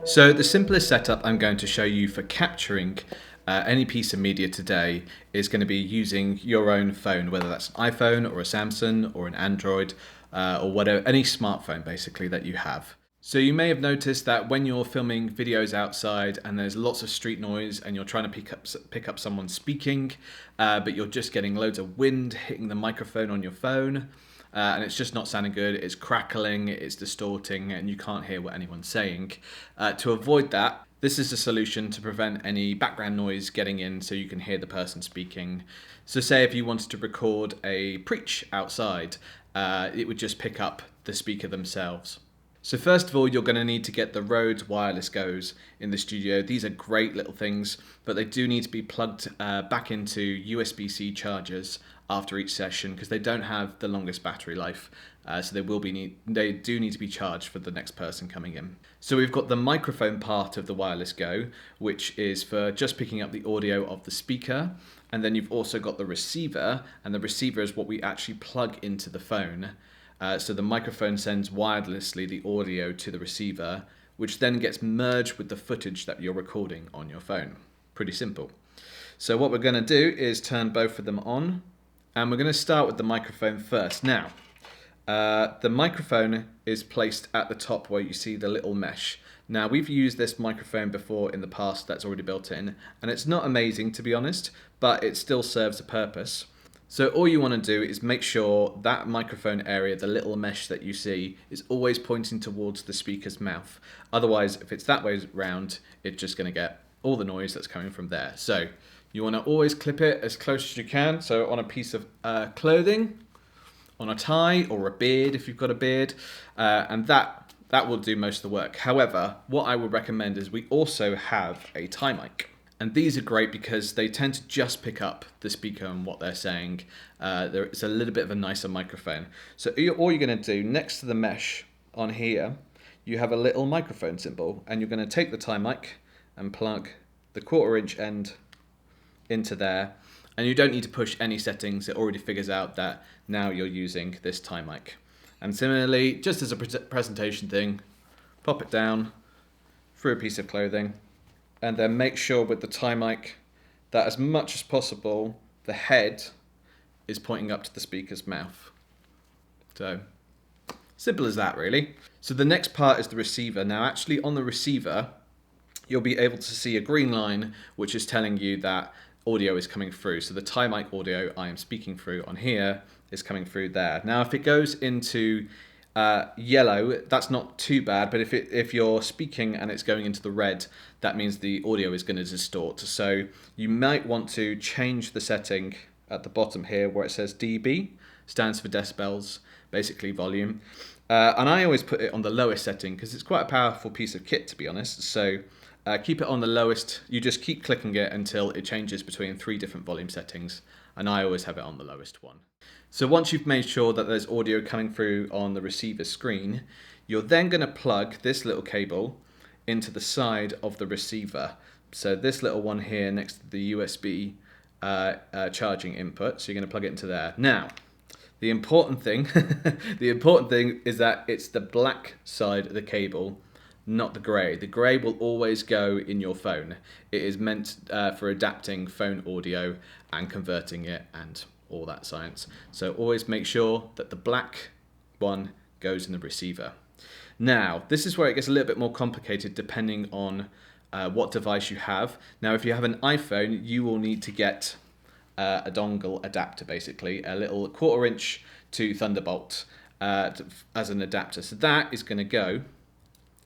So the simplest setup I'm going to show you for capturing any piece of media today is going to be using your own phone, whether that's an iPhone or a Samsung or an Android or whatever, any smartphone basically that you have. So you may have noticed that when you're filming videos outside and there's lots of street noise and you're trying to pick up someone speaking, but you're just getting loads of wind hitting the microphone on your phone, and it's just not sounding good, it's crackling, it's distorting, and you can't hear what anyone's saying. To avoid that, this is a solution to prevent any background noise getting in so you can hear the person speaking. So say if you wanted to record a preach outside, it would just pick up the speaker themselves. So first of all, you're going to need to get the Rode wireless Go's in the studio. These are great little things, but they do need to be plugged back into USB-C chargers after each session because they don't have the longest battery life. So they do need to be charged for the next person coming in. So we've got the microphone part of the wireless Go, which is for just picking up the audio of the speaker. And then you've also got the receiver, and the receiver is what we actually plug into the phone. So the microphone sends wirelessly the audio to the receiver, which then gets merged with the footage that you're recording on your phone. Pretty simple. So what we're going to do is turn both of them on, and we're going to start with the microphone first. Now, the microphone is placed at the top where you see the little mesh. Now, we've used this microphone before in the past that's already built in, and it's not amazing to be honest, but it still serves a purpose. So all you want to do is make sure that microphone area, the little mesh that you see, is always pointing towards the speaker's mouth. Otherwise, if it's that way round, it's just going to get all the noise that's coming from there. So you want to always clip it as close as you can. So on a piece of clothing, on a tie or a beard if you've got a beard, and that will do most of the work. However, what I would recommend is we also have a tie mic. And these are great because they tend to just pick up the speaker and what they're saying. It's a little bit of a nicer microphone. So all you're going to do next to the mesh on here, you have a little microphone symbol, and you're going to take the tie mic and plug the 1/4" end into there. And you don't need to push any settings. It already figures out that now you're using this tie mic. And similarly, just as a presentation thing, pop it down through a piece of clothing. And then make sure with the tie mic that as much as possible, the head is pointing up to the speaker's mouth. So, simple as that really. So the next part is the receiver. Now actually on the receiver, you'll be able to see a green line, which is telling you that audio is coming through. So the tie mic audio I am speaking through on here is coming through there. Now if it goes into yellow, that's not too bad, but if you're speaking and it's going into the red, that means the audio is going to distort. So you might want to change the setting at the bottom here where it says dB, stands for decibels, basically volume. And I always put it on the lowest setting because it's quite a powerful piece of kit, to be honest. So keep it on the lowest. You just keep clicking it until it changes between 3 different volume settings, and I always have it on the lowest one. So once you've made sure that there's audio coming through on the receiver screen, you're then going to plug this little cable into the side of the receiver. So this little one here next to the USB charging input. So you're going to plug it into there. Now, the important thing, is that it's the black side of the cable, not the grey. The grey will always go in your phone. It is meant for adapting phone audio and converting it and all that science. So always make sure that the black one goes in the receiver. Now, this is where it gets a little bit more complicated depending on what device you have. Now, if you have an iPhone, you will need to get a dongle adapter, basically, a little 1/4" to Thunderbolt as an adapter. So that is going to go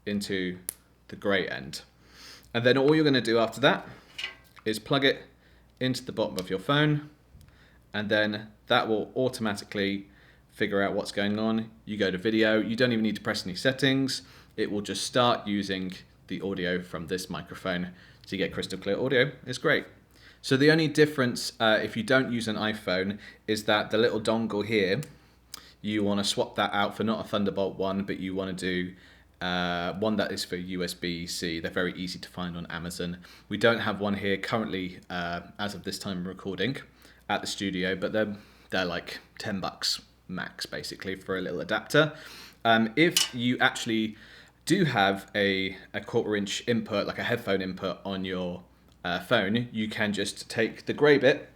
into the grey end. And then all you're going to do after that is plug it into the bottom of your phone, and then that will automatically figure out what's going on. You go to video, you don't even need to press any settings. It will just start using the audio from this microphone to get crystal clear audio. It's great. So the only difference if you don't use an iPhone is that the little dongle here, you want to swap that out for not a Thunderbolt one, but you want to do one that is for USB-C. They're very easy to find on Amazon. We don't have one here currently as of this time of recording at the studio, but they're like $10 max basically for a little adapter. If you actually do have a 1/4 inch input, like a headphone input on your phone, you can just take the grey bit,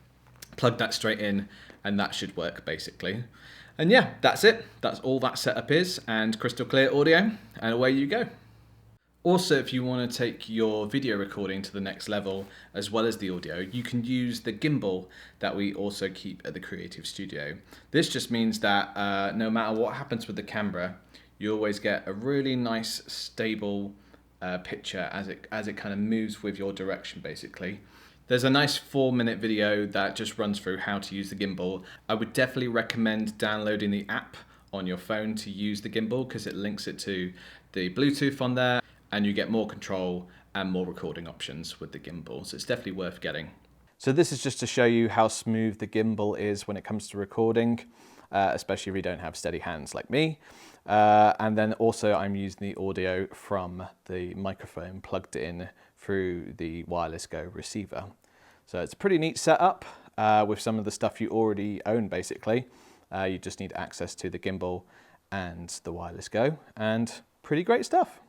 plug that straight in, and that should work basically. And yeah, that's it. That's all that setup is, and crystal clear audio, and away you go. Also, if you want to take your video recording to the next level, as well as the audio, you can use the gimbal that we also keep at the Creative Studio. This just means that no matter what happens with the camera, you always get a really nice, stable picture as it kind of moves with your direction, basically. There's a nice 4-minute video that just runs through how to use the gimbal. I would definitely recommend downloading the app on your phone to use the gimbal, because it links it to the Bluetooth on there, and you get more control and more recording options with the gimbal. So it's definitely worth getting. So this is just to show you how smooth the gimbal is when it comes to recording, especially if you don't have steady hands like me. And then also I'm using the audio from the microphone plugged in through the Wireless Go receiver. So it's a pretty neat setup with some of the stuff you already own basically. You just need access to the gimbal and the Wireless Go, and pretty great stuff.